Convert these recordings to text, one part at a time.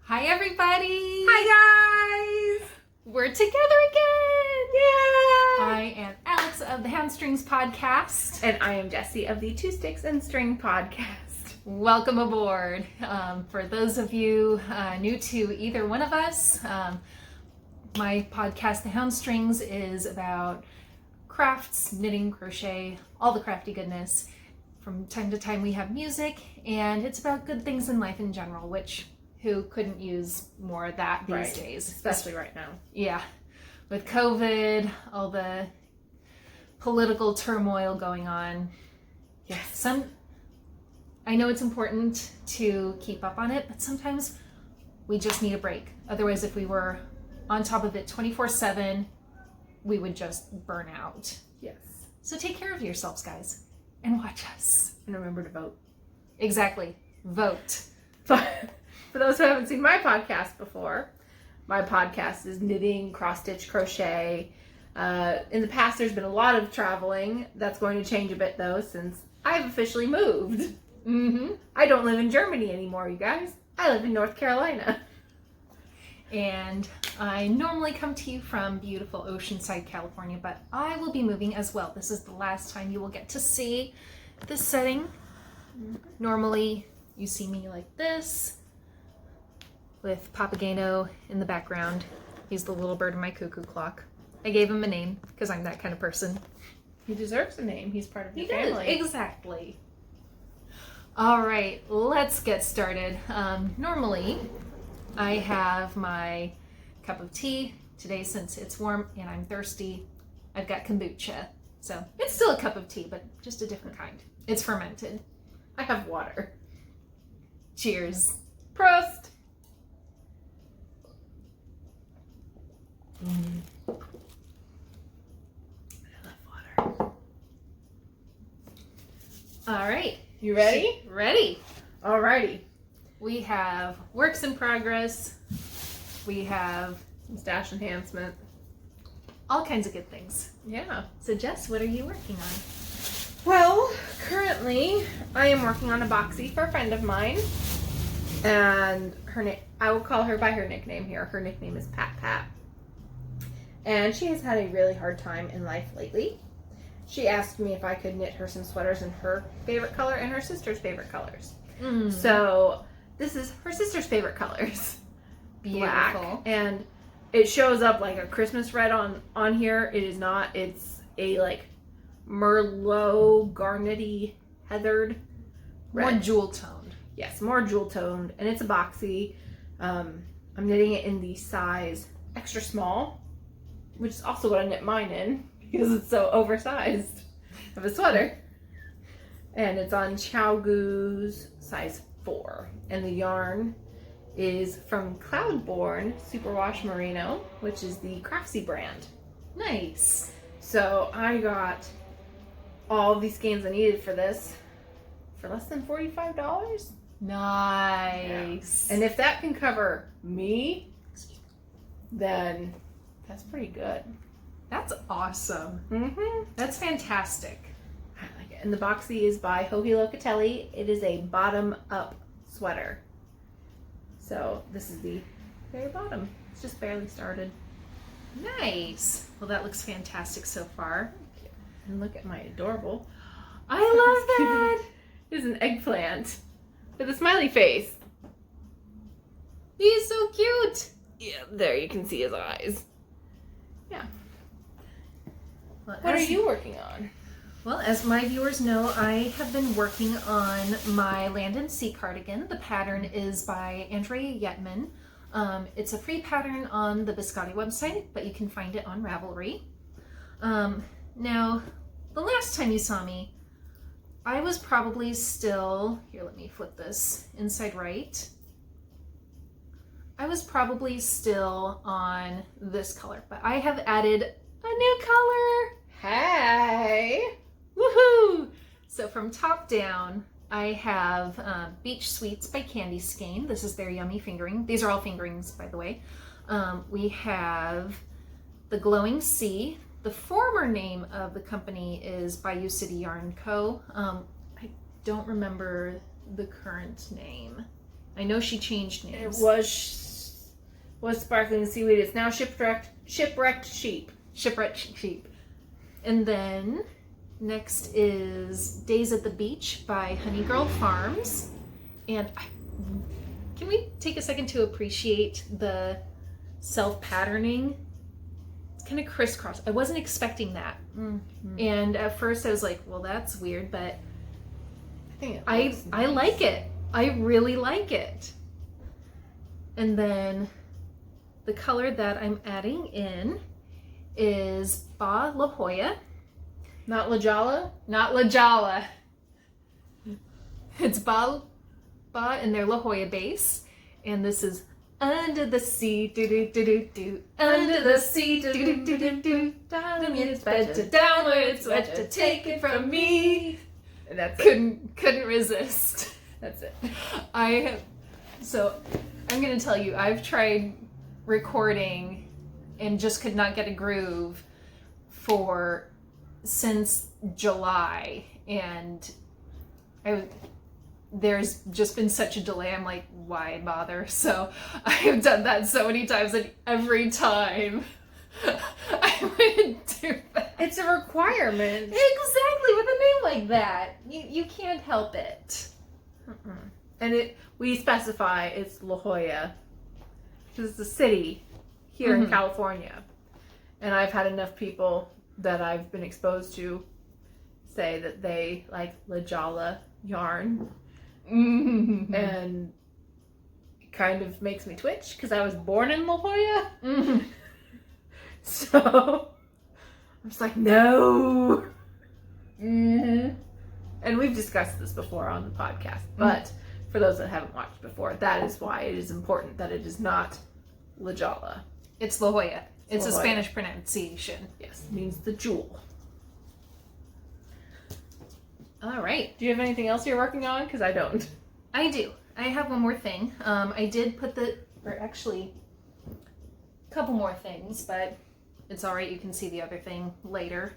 Hi, everybody! Hi, guys! We're together again! Yay! I am Alex of the Hamstrings Podcast. And I am Jessie of the Two Sticks and String Podcast. Welcome aboard. For those of you new to either one of us, my podcast, The Hamstrings, is about crafts, knitting, crochet, all the crafty goodness. From time to time we have music, and it's about good things in life in general, which who couldn't use more of that these days? Especially right now. Yeah. With COVID, all the political turmoil going on. Yes. I know it's important to keep up on it, but sometimes we just need a break. Otherwise, if we were on top of it 24/7, we would just burn out. Yes. So take care of yourselves, guys, and watch us. And remember to vote. Exactly. Vote. For those who haven't seen my podcast before, my podcast is knitting, cross-stitch, crochet. In the past, there's been a lot of traveling. That's going to change a bit, though, since I've officially moved. Mm-hmm. I don't live in Germany anymore, you guys. I live in North Carolina. And I normally come to you from beautiful Oceanside, California, but I will be moving as well. This is the last time you will get to see this setting. Mm-hmm. Normally, you see me like this, with Papageno in the background. He's the little bird in my cuckoo clock. I gave him a name because I'm that kind of person. He deserves a name. He's part of your family. family. Exactly. All right, let's get started. Normally, I have my cup of tea. Today, since it's warm and I'm thirsty, I've got kombucha. So it's still a cup of tea, but just a different kind. It's fermented. I have water. Cheers. Prost! I love water. All right. You ready? Ready. Alrighty. We have works in progress. We have Stash enhancement. all kinds of good things. Yeah. So Jess, what are you working on? Well, currently I am working on a boxy for a friend of mine. And I will call her by her nickname here. Her nickname is Pat Pat. And she has had a really hard time in life lately. She asked me if I could knit her some sweaters in her favorite color and her sister's favorite colors. Mm. So this is her sister's favorite colors. Beautiful. Black. And it shows up like a Christmas red on here. It is not. It's a like Merlot garnety heathered red. More jewel toned. Yes, more jewel toned, and it's a boxy. I'm knitting it in the size extra small, which is also what I knit mine in because it's so oversized of a sweater. And it's on Chow Goose size 4, and the yarn is from Cloudborn Superwash Merino, which is the Craftsy brand. Nice. So I got all these skeins I needed for this for less than $45. Nice. Yeah. And if that can cover me, then that's pretty good. That's awesome. Mm-hmm. That's fantastic. I like it. And the boxy is by Hohi Locatelli. It is a bottom-up sweater. So this is the very bottom. It's just barely started. Nice. Well, that looks fantastic so far. And look at my adorable. I love that. It's an eggplant with a smiley face. He's so cute. Yeah, there you can see his eyes. Yeah. Well, What are you working on? Well, as my viewers know, I have been working on my Land and Sea cardigan. The pattern is by Andrea Yetman. It's a free pattern on the Biscotti website, but you can find it on Ravelry. Now, the last time you saw me, I was probably still, here, let me flip this inside right. I was probably still on this color, but I have added a new color. Hey! Woohoo! So from top down, I have Beach Sweets by Candy Skein. This is their yummy fingering. These are all fingerings, by the way. We have the Glowing Sea. The former name of the company is Bayou City Yarn Co. I don't remember the current name. I know she changed It names. was sparkling seaweed. It's now shipwrecked sheep. Shipwrecked sheep. And then next is Days at the Beach by Honey Girl Farms. And can we take a second to appreciate the self-patterning? It's kind of crisscross. I wasn't expecting that. Mm-hmm. And at first I was like, well, that's weird, but I think I like it. I really like it. And then the color that I'm adding in is Ba La Jolla. Not La Jolla? Not La Jolla. It's Ba and their La Jolla base. And this is Under the Sea, do do do do do. Under the sea, do do do do do. Darling, it's better downwards, better take it from me. And that's it. Couldn't resist. That's it. So I'm gonna tell you, I've tried recording and just could not get a groove since July, and there's just been such a delay. I'm like, why bother? So I have done that so many times, and every time I would do that. It's a requirement. Exactly, with a name like that, you can't help it. And we specify it's La Jolla because it's a city here in California, and I've had enough people that I've been exposed to say that they like La Jolla yarn, and it kind of makes me twitch because I was born in La Jolla. So I'm just like, no. And we've discussed this before on the podcast, but for those that haven't watched before, that is why it is important that it is not La Jolla. It's La Jolla. It's La a Jolla. Spanish pronunciation. Yes, it means the jewel. All right. Do you have anything else you're working on? Because I don't. I do. I have one more thing. I did put actually, a couple more things, but it's all right. You can see the other thing later.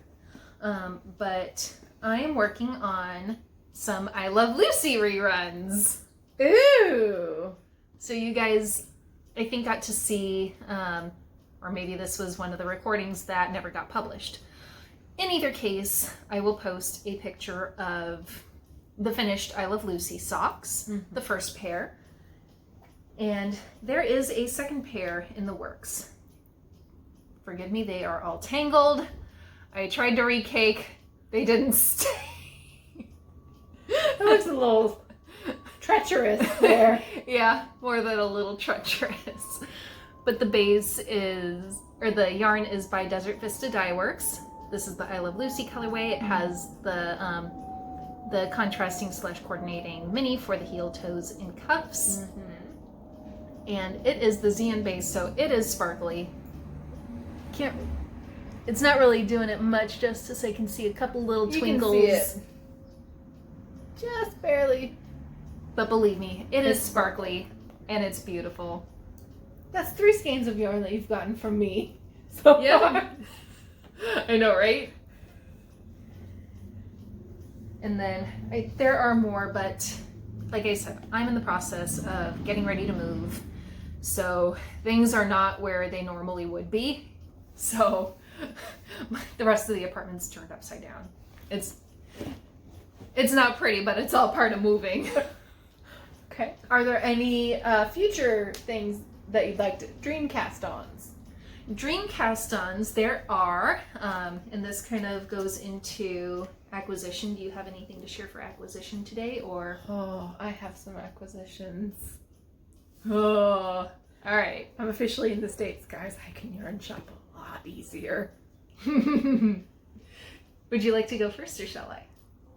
But I am working on some I Love Lucy reruns. Ooh. So you guys, I think, got to see, or maybe this was one of the recordings that never got published. In either case, I will post a picture of the finished I Love Lucy socks, the first pair. And there is a second pair in the works. Forgive me, they are all tangled. I tried to recake. They didn't stay. That looks a little treacherous there. Yeah, more than a little treacherous. But the the yarn is by Desert Vista Dye Works. This is the I Love Lucy colorway. It has the contrasting / coordinating mini for the heel, toes, and cuffs. And it is the Zeon base, so it is sparkly. It's not really doing it much justice. I can see a couple little twinkles. You can see it. Just barely. But believe me, it's sparkly and it's beautiful. That's 3 skeins of yarn that you've gotten from me. So Yeah. I know, right? And then there are more, but like I said, I'm in the process of getting ready to move. So things are not where they normally would be. So the rest of the apartment's turned upside down. It's not pretty, but it's all part of moving. Okay. Are there any future things that you'd like to dream cast-ons? Dream cast-ons, there are, and this kind of goes into acquisition. Do you have anything to share for acquisition today, or? Oh, I have some acquisitions. Oh, all right. I'm officially in the States, guys. I can yarn shop a lot easier. Would you like to go first, or shall I?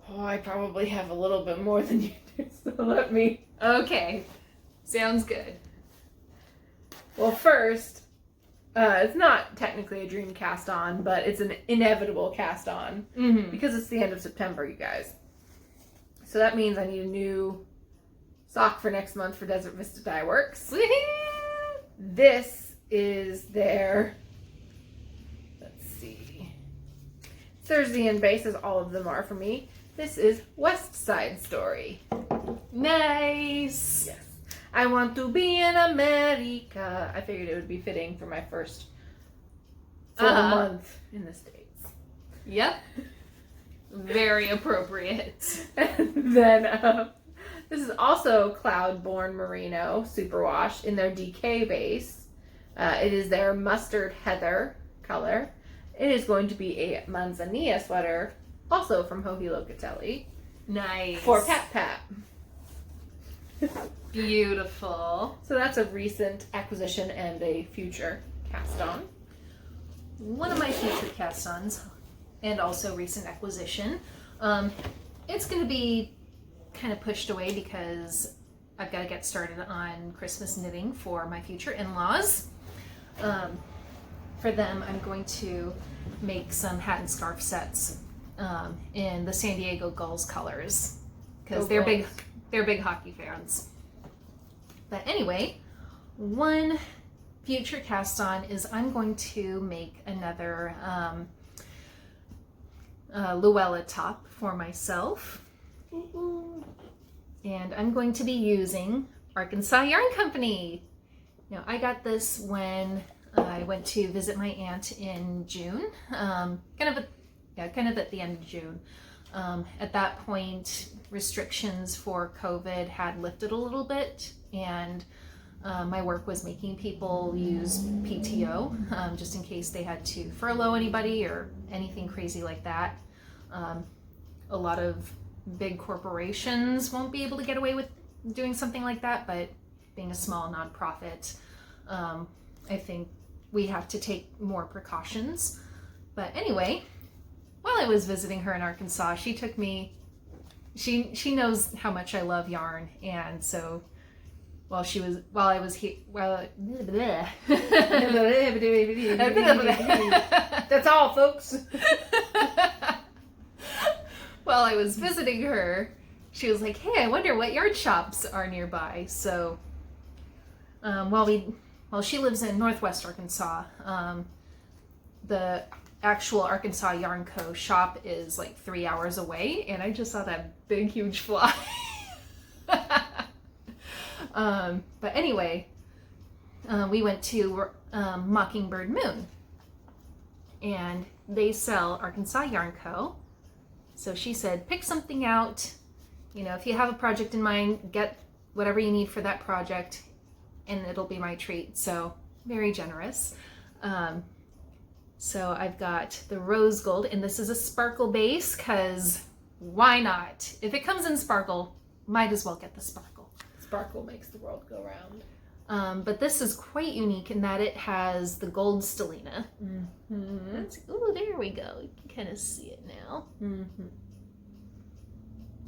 Oh, I probably have a little bit more than you do, so let me. Okay, sounds good. Well, first, it's not technically a dream cast on, but it's an inevitable cast on because it's the end of September, you guys. So that means I need a new sock for next month for Desert Vista Dye Works. This is their, let's see, Thursday and base, as all of them are for me. This is West Side Story. Nice. Yes. I want to be in America. I figured it would be fitting for my first full month in the States. Yep. Very appropriate. And then this is also Cloudborne Merino Superwash in their DK base. It is their mustard heather color. It is going to be a manzanilla sweater, also from Joji Locatelli. Nice. For Pat Pat. Beautiful. So that's a recent acquisition and a future cast on. One of my future cast-ons, and also recent acquisition. It's going to be kind of pushed away because I've got to get started on Christmas knitting for my future in-laws. For them, I'm going to make some hat and scarf sets in the San Diego Gulls colors because they're big hockey fans. But anyway, one future cast on is I'm going to make another Luella top for myself. And I'm going to be using Arkansas Yarn Company. Now, I got this when I went to visit my aunt in June, kind of at the end of June. At that point, restrictions for COVID had lifted a little bit, and my work was making people use PTO just in case they had to furlough anybody or anything crazy like that. A lot of big corporations won't be able to get away with doing something like that, but being a small nonprofit, I think we have to take more precautions. But anyway, while I was visiting her in Arkansas, she took me, she knows how much I love yarn, and so that's all, folks. While I was visiting her, she was like, hey, I wonder what yarn shops are nearby. So while she lives in Northwest Arkansas, the actual Arkansas Yarn Co. shop is like 3 hours away, and I just saw that big, huge fly. But anyway, we went to Mockingbird Moon, and they sell Arkansas Yarn Co. So she said, pick something out. You know, if you have a project in mind, get whatever you need for that project, and it'll be my treat. So very generous. So I've got the rose gold, and this is a sparkle base, because why not? If it comes in sparkle, might as well get the sparkle. Sparkle makes the world go round. But this is quite unique in that it has the gold stellina. Mm-hmm. Oh, there we go. You can kind of see it now. Mm-hmm.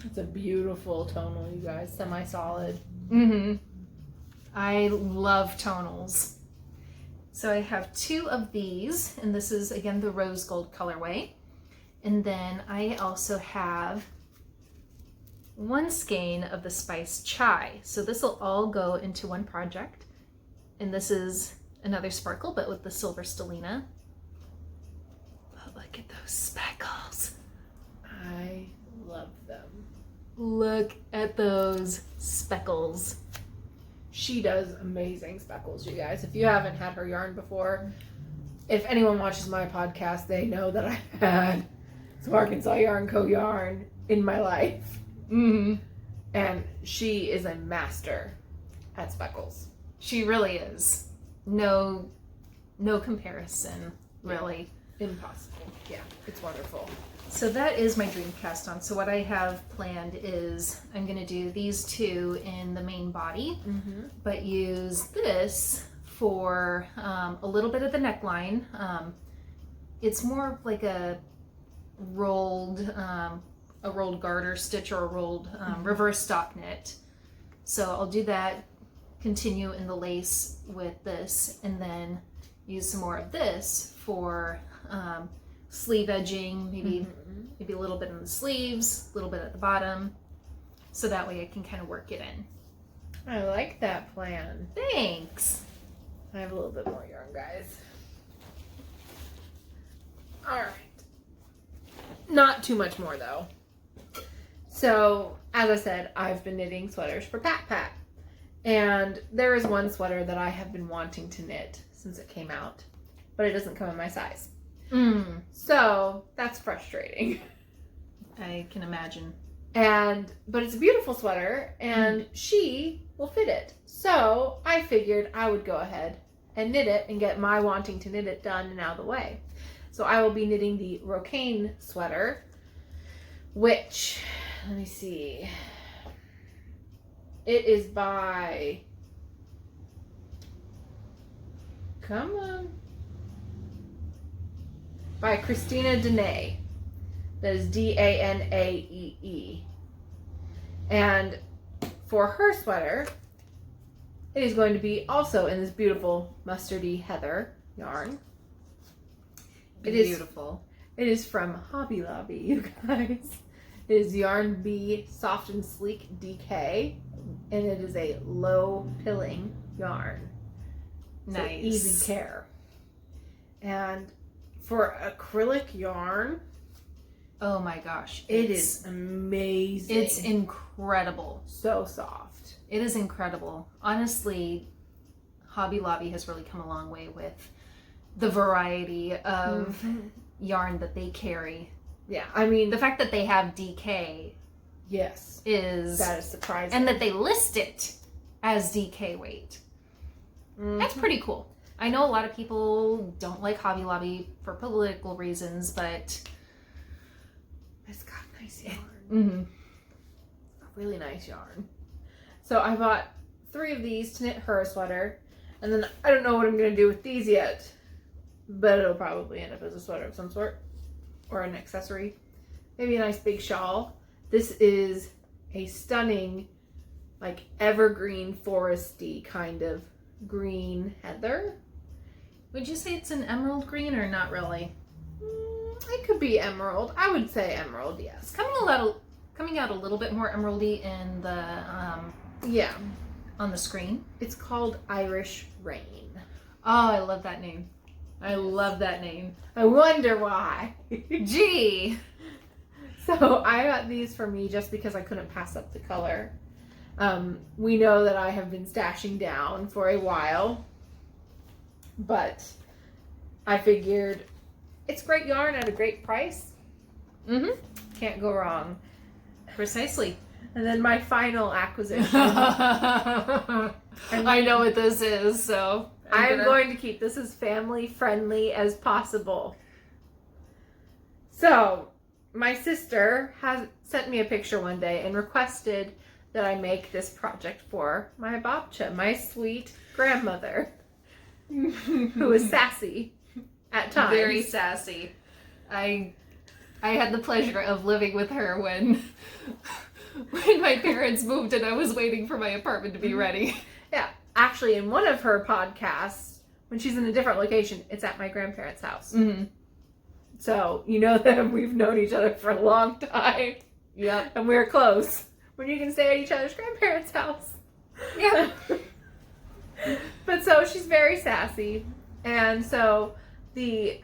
It's a beautiful tonal, you guys. Semi-solid. Mm-hmm. I love tonals. So I have 2 of these, and this is, again, the rose gold colorway. And then I also have 1 skein of the spiced chai. So this will all go into one project. And this is another sparkle, but with the silver stellina. But look at those speckles. I love them. Look at those speckles. She does amazing speckles, you guys. If you haven't had her yarn before, if anyone watches my podcast, they know that I've had some Arkansas Yarn Co. yarn in my life. Mm-hmm. And she is a master at speckles. She really is. No comparison, really. Impossible. Yeah, it's wonderful. So that is my dream cast on. So what I have planned is I'm going to do these 2 in the main body, but use this for a little bit of the neckline. It's more like a rolled garter stitch or a rolled reverse stop knit. So I'll do that, continue in the lace with this, and then use some more of this for sleeve edging, maybe a little bit in the sleeves, a little bit at the bottom, so that way I can kind of work it in. I like that plan. Thanks. I have a little bit more yarn, guys. All right. Not too much more, though. So, as I said, I've been knitting sweaters for Pat Pat. And there is one sweater that I have been wanting to knit since it came out, but it doesn't come in my size. So that's frustrating. I can imagine. But it's a beautiful sweater, and she will fit it. So I figured I would go ahead and knit it and get my wanting to knit it done and out of the way. So I will be knitting the Rocane sweater, which, let me see, it is by, come on, by Christina Danae. That is Danaee. And for her sweater, it is going to be also in this beautiful mustardy heather yarn. Beautiful. It is from Hobby Lobby, you guys. It is Yarn Bee Soft and Sleek DK, and it is a low pilling yarn. Nice. So easy care. And for acrylic yarn, oh my gosh. it is amazing. It's incredible. So soft. It is incredible. Honestly, Hobby Lobby has really come a long way with the variety of yarn that they carry. Yeah, I mean, The fact that they have DK yes, is... that is surprising. And that they list it as DK weight. That's pretty cool. I know a lot of people don't like Hobby Lobby for political reasons, but It's got nice yarn. Really nice yarn. So I bought 3 of these to knit her a sweater, and then I don't know what I'm going to do with these yet, but it'll probably end up as a sweater of some sort, or an accessory. Maybe a nice big shawl. This is a stunning, like evergreen foresty kind of green heather. would you say it's an emerald green or not really? It could be emerald. I would say emerald, yes. It's coming out a little bit more emeraldy in the Yeah. on the screen. It's called Irish Rain. Oh, I love that name. I love that name. I wonder why. Gee. So I got these for me just because I couldn't pass up the color. We know that I have been stashing down for a while, but I figured it's great yarn at a great price. Can't go wrong. Precisely. And then my final acquisition. I know what this is, so I'm going to keep this as family friendly as possible. So, my sister has sent me a picture one day and requested that I make this project for my babcha, my sweet grandmother, who is sassy at times. Very sassy. I had the pleasure of living with her when my parents moved and I was waiting for my apartment to be ready. Yeah. Actually, in one of her podcasts, when she's in a different location, it's at my grandparents' house. So, you know that we've known each other for a long time. Yep. And we're close. When you can stay at each other's grandparents' house. Yeah. But so, she's very sassy. And so, the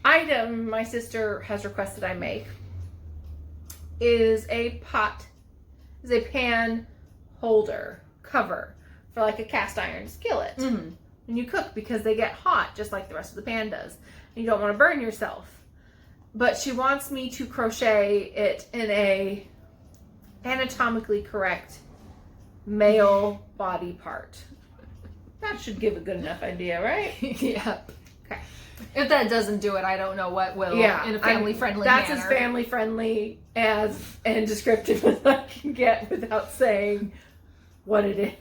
item my sister has requested I make is a pan holder cover for like a cast iron skillet. When you cook, because they get hot just like the rest of the pan does. And you don't want to burn yourself. But she wants me to crochet it in a anatomically correct male body part. That should give a good enough idea, right? Yep. Okay. If that doesn't do it, I don't know what will. Yeah, in a family-friendly manner. That's as family-friendly and descriptive as I can get without saying what it is.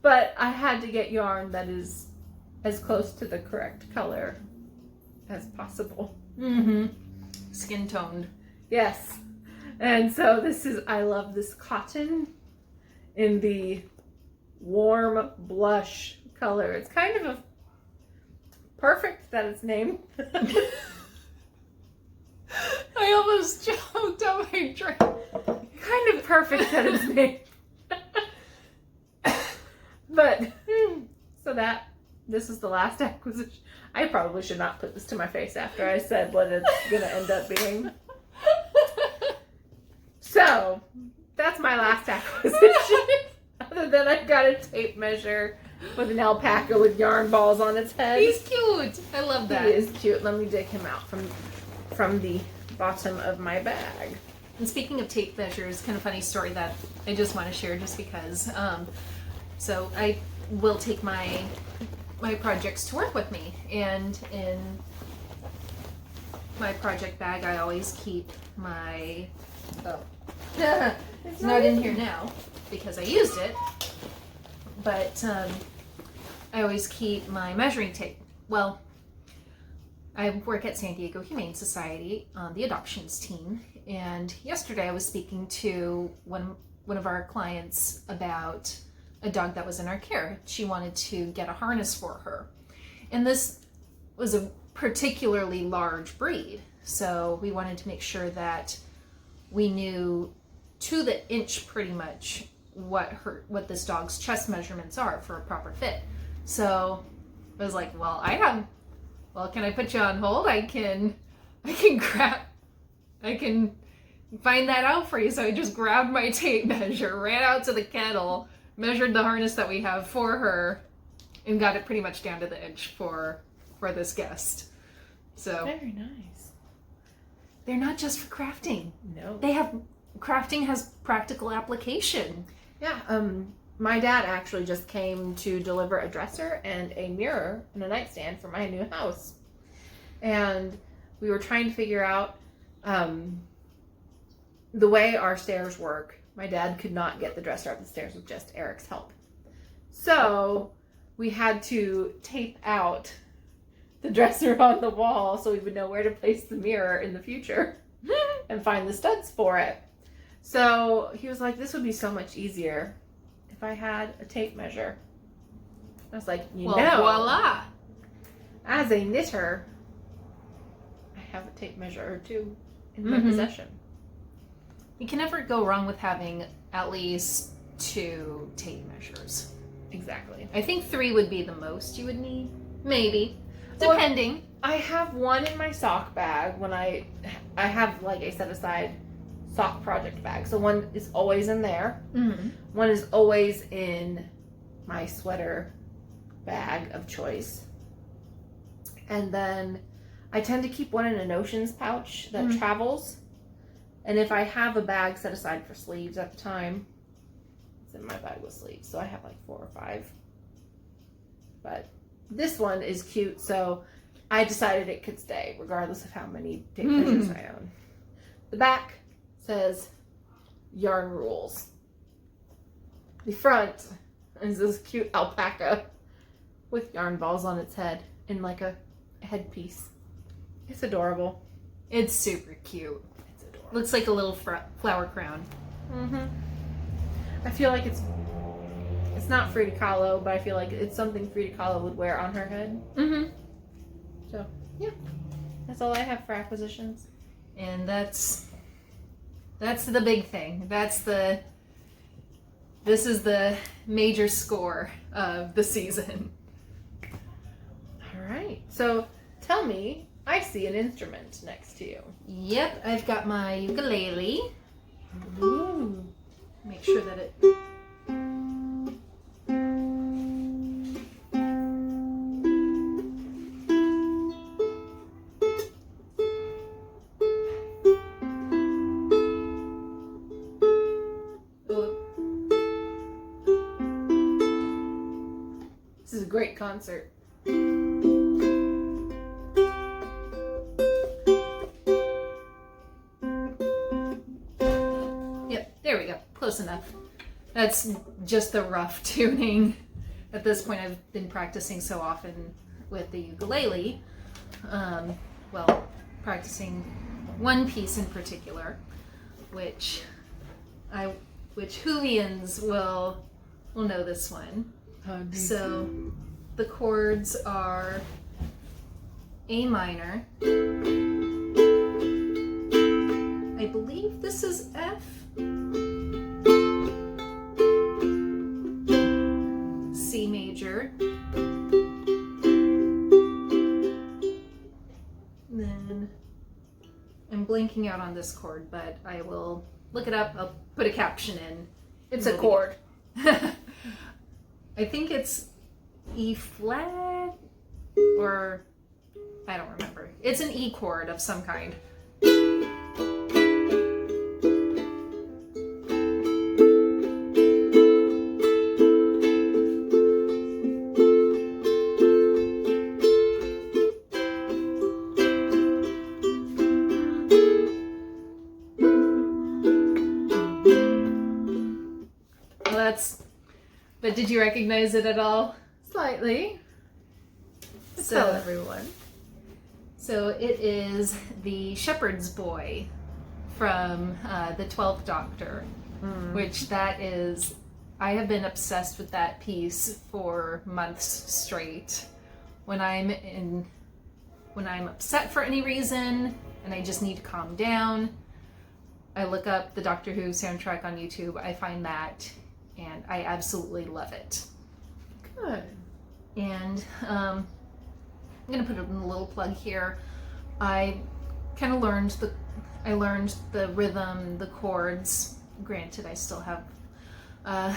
But I had to get yarn that is as close to the correct color as possible. Skin toned. Yes. And so I love this cotton in the warm blush color. It's kind of perfect that it's named. I almost choked on my drink. Kind of perfect that it's named. But, so this is the last acquisition. I probably should not put this to my face after I said what it's going to end up being. So, that's my last acquisition. Then I got a tape measure with an alpaca with yarn balls on its head. He's cute. I love that. He is cute. Let me dig him out from the bottom of my bag. And speaking of tape measures, kind of funny story that I just want to share just because. So I will take my projects to work with me, and in my project bag I always keep my it's not in here now because I used it, but I always keep my measuring tape. Well, I work at San Diego Humane Society on the adoptions team, and yesterday I was speaking to one of our clients about a dog that was in our care. She wanted to get a harness for her, and this was a particularly large breed, so we wanted to make sure that we knew to the inch pretty much what this dog's chest measurements are for a proper fit. So I was like, well, can I put you on hold? I can find that out for you. So I just grabbed my tape measure, ran out to the kennel, measured the harness that we have for her, and got it pretty much down to the inch for this guest. So Very nice. they're not just for crafting. No. Crafting has practical application. Yeah, my dad actually just came to deliver a dresser and a mirror and a nightstand for my new house. And we were trying to figure out the way our stairs work. My dad could not get the dresser up the stairs with just Eric's help. So we had to tape out the dresser on the wall so we would know where to place the mirror in the future and find the studs for it. So he was like, this would be so much easier if I had a tape measure. I was like, Voila! As a knitter, I have a tape measure or two in my possession. You can never go wrong with having at least 2 tape measures. Exactly. I think 3 would be the most you would need. Maybe. Depending. Well, I have one in my sock bag when I have like a set aside sock project bag. So one is always in there. Mm-hmm. One is always in my sweater bag of choice. And then I tend to keep one in a notions pouch that travels. And if I have a bag set aside for sleeves at the time, it's in my bag with sleeves. So I have like 4 or 5. But this one is cute, so I decided it could stay regardless of how many tape measures I own. The back says yarn rules. The front is this cute alpaca with yarn balls on its head in like a headpiece. It's adorable. It's super cute. It's adorable. Looks like a little flower crown. I feel like it's not Frida Kahlo, but I feel like it's something Frida Kahlo would wear on her head. So, yeah. That's all I have for acquisitions. And that's the big thing. This is the major score of the season. All right. So, tell me, I see an instrument next to you. Yep, I've got my ukulele. Ooh. Make sure that it... This is a great concert. Yep, there we go. Close enough. That's just the rough tuning. At this point, I've been practicing so often with the ukulele. Practicing one piece in particular, which Whovians will know this one. So the chords are A minor. I believe this is F. C major. Then I'm blanking out on this chord, but I will look it up. I'll put a caption in. It's a chord. I think it's E flat, or I don't remember. It's an E chord of some kind. But did you recognize it at all? Slightly. So, tell everyone. So it is the shepherd's boy from the 12th Doctor, which that is, I have been obsessed with that piece for months straight. When I'm upset for any reason and I just need to calm down, I look up the Doctor Who soundtrack on YouTube. I find that, and I absolutely love it. Good. And I'm gonna put in a little plug here. I kind of learned the rhythm, the chords. Granted, I still have a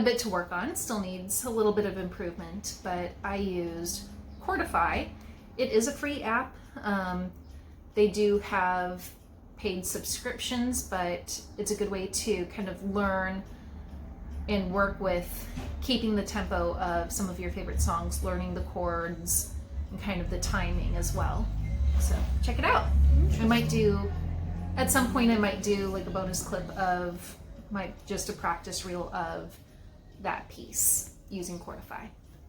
bit to work on. Still needs a little bit of improvement, but I used Chordify. It is a free app. They do have paid subscriptions, but it's a good way to kind of learn and work with keeping the tempo of some of your favorite songs, learning the chords, and kind of the timing as well. So check it out. At some point I might do like a bonus clip of just a practice reel of that piece using Chordify.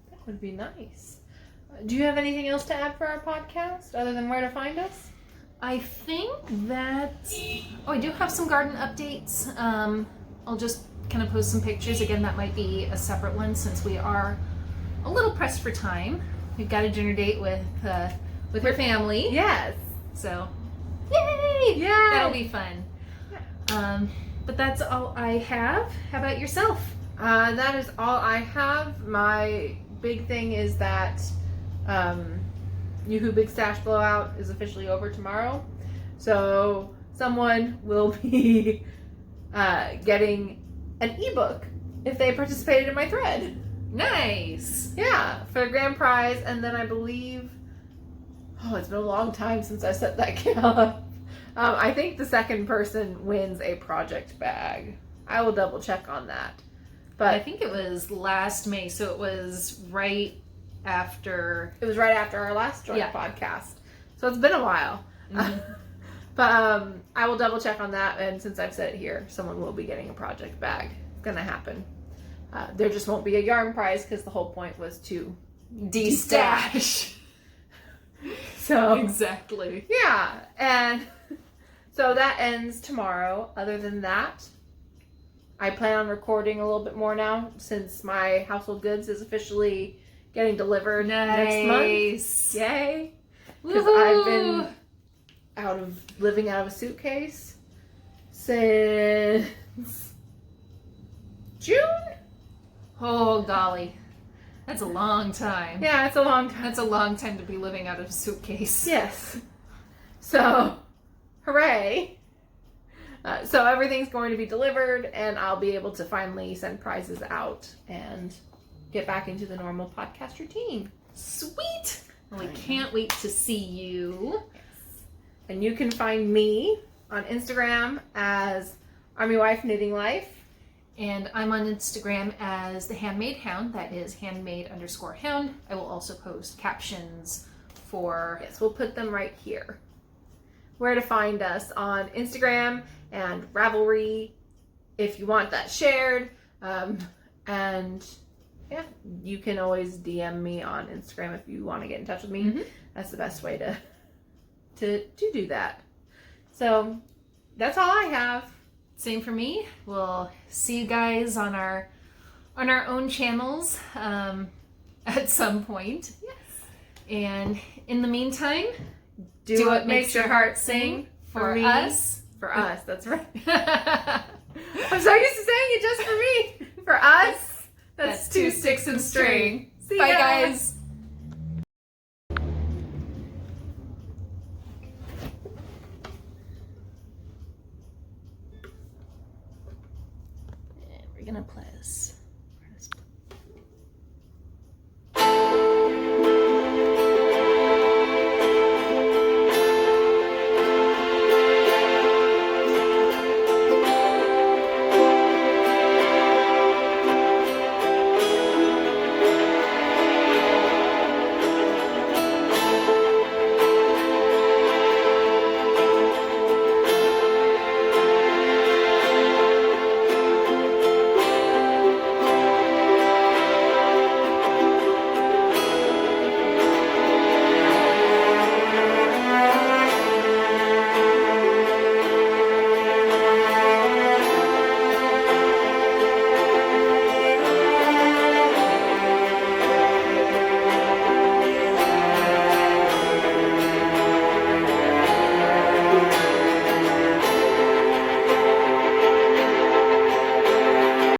That would be nice. Do you have anything else to add for our podcast other than where to find us? I think that, I do have some garden updates. I'll just kind of post some pictures. Again, that might be a separate one since we are a little pressed for time. We've got a dinner date with her family. Yes. So, yay! Yeah. That'll be fun. But that's all I have. How about yourself? That is all I have. My big thing is that Yoo-Hoo Big Stash Blowout is officially over tomorrow. So someone will be getting an ebook if they participated in my thread. Nice. Yeah, for a grand prize. And then I believe, it's been a long time since I set that count. I think the second person wins a project bag. I will double check on that. But I think it was last May, so it was right after. It was right after our last joint podcast. So it's been a while. Mm-hmm. But I will double check on that, and since I've said it here, someone will be getting a project bag. It's gonna happen. There just won't be a yarn prize because the whole point was to de-stash. So exactly. Yeah, and so that ends tomorrow. Other than that, I plan on recording a little bit more now since my household goods is officially getting delivered next month. Yay! Because I've been living out of a suitcase since June. Oh golly, that's a long time. Yeah, it's a long time. That's a long time to be living out of a suitcase. Yes. So, hooray! So everything's going to be delivered, and I'll be able to finally send prizes out and get back into the normal podcast routine. Sweet! Well, we can't wait to see you. Yes. And you can find me on Instagram as Army Wife Knitting Life. And I'm on Instagram as the Handmade Hound. That is handmade_hound. I will also post captions for... Yes, we'll put them right here. Where to find us on Instagram and Ravelry if you want that shared. And yeah, you can always DM me on Instagram if you want to get in touch with me. Mm-hmm. That's the best way to do that. So that's all I have. Same for me. We'll see you guys on our own channels at some point. Yes. And in the meantime, do what makes your heart sing for us. For us, that's right. I'm so used to saying it just for me. For us, that's two sticks and string. Bye, guys.